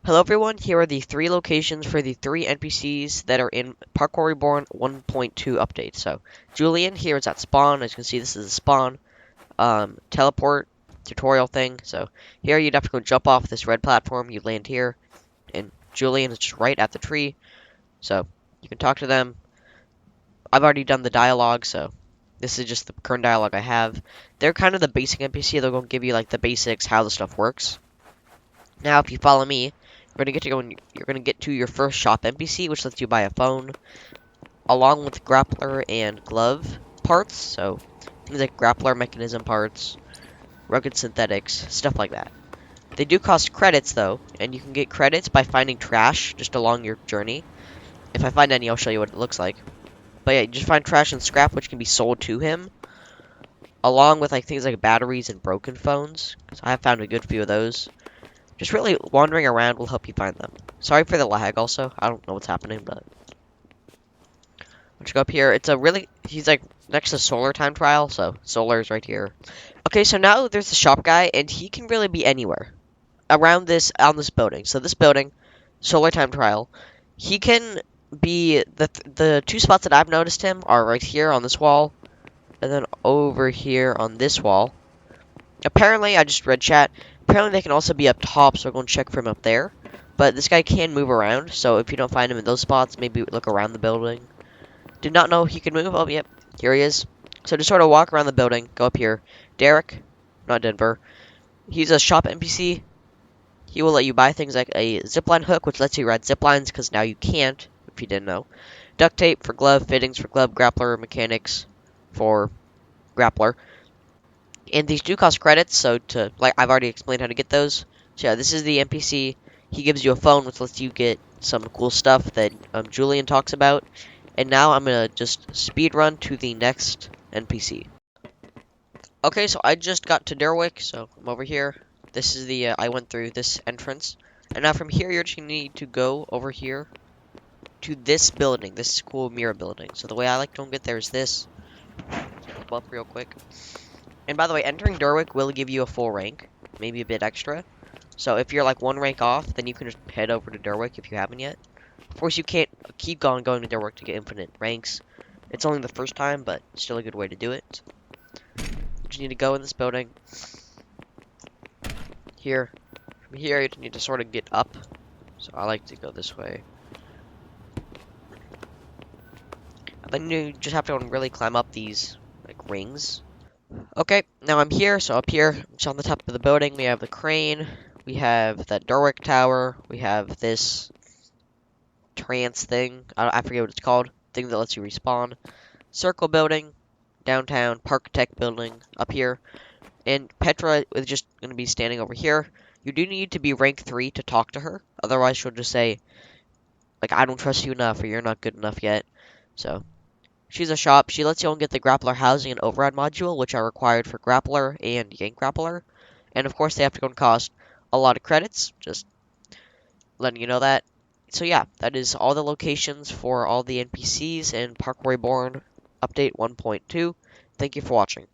Hello everyone, here are the 3 locations for the 3 NPCs that are in Parkour Reborn 1.2 update. So, Julian, here is at spawn. As you can see, this is a spawn teleport tutorial thing. So, here you'd have to go jump off this red platform, you land here, and Julian is just right at the tree. So, you can talk to them. I've already done the dialogue, so this is just the current dialogue I have. They're kind of the basic NPC, they're going to give you like the basics, how the stuff works. Now, if you follow me, you're gonna get to your first shop NPC, which lets you buy a phone, along with grappler and glove parts. So things like grappler mechanism parts, rugged synthetics, stuff like that. They do cost credits though, and you can get credits by finding trash just along your journey. If I find any, I'll show you what it looks like. But yeah, you just find trash and scrap, which can be sold to him, along with like things like batteries and broken phones. Because I have found a good few of those. Just really wandering around will help you find them. Sorry for the lag also. I don't know what's happening, but let's go up here. He's like next to solar time trial, so solar is right here. Okay, so now there's the shop guy, and he can really be anywhere around on this building. So this building, solar time trial, he can be the 2 spots that I've noticed him are right here on this wall, and then over here on this wall. Apparently, I just read chat. Apparently, they can also be up top, so we're going to check for him up there. But this guy can move around, so if you don't find him in those spots, maybe look around the building. Did not know he could move. Oh, yep. Here he is. So just sort of walk around the building. Go up here. Dirwik, not Denver. He's a shop NPC. He will let you buy things like a zipline hook, which lets you ride ziplines, because now you can't, if you didn't know. Duct tape for glove, fittings for glove, grappler, mechanics for grappler. And these do cost credits, so I've already explained how to get those. So yeah, this is the NPC. He gives you a phone, which lets you get some cool stuff that Julian talks about. And now I'm gonna just speed run to the next NPC. Okay, so I just got to Dirwik, so I'm over here. This is I went through this entrance. And now from here, you're just gonna need to go over here to this building, this cool mirror building. So the way I like to get there is this. Flip up real quick. And by the way, entering Dirwik will give you a full rank, maybe a bit extra. So if you're like 1 rank off, then you can just head over to Dirwik if you haven't yet. Of course, you can't keep going to Dirwik to get infinite ranks. It's only the first time, but still a good way to do it. You just need to go in this building. Here. From here, you need to sort of get up. So I like to go this way. And then you just have to really climb up these like rings. Okay, now I'm here, so up here, just on the top of the building, we have the crane, we have that Dirwik tower, we have this trance thing, I forget what it's called, thing that lets you respawn, circle building, downtown, park tech building, up here, and Petra is just going to be standing over here. You do need to be rank 3 to talk to her, otherwise she'll just say, like, I don't trust you enough, or you're not good enough yet, so... She's a shop. She lets you get the grappler housing and override module, which are required for grappler and yank grappler. And of course, they have to go and cost a lot of credits. Just letting you know that. So yeah, that is all the locations for all the NPCs in Parkour Reborn Update 1.2. Thank you for watching.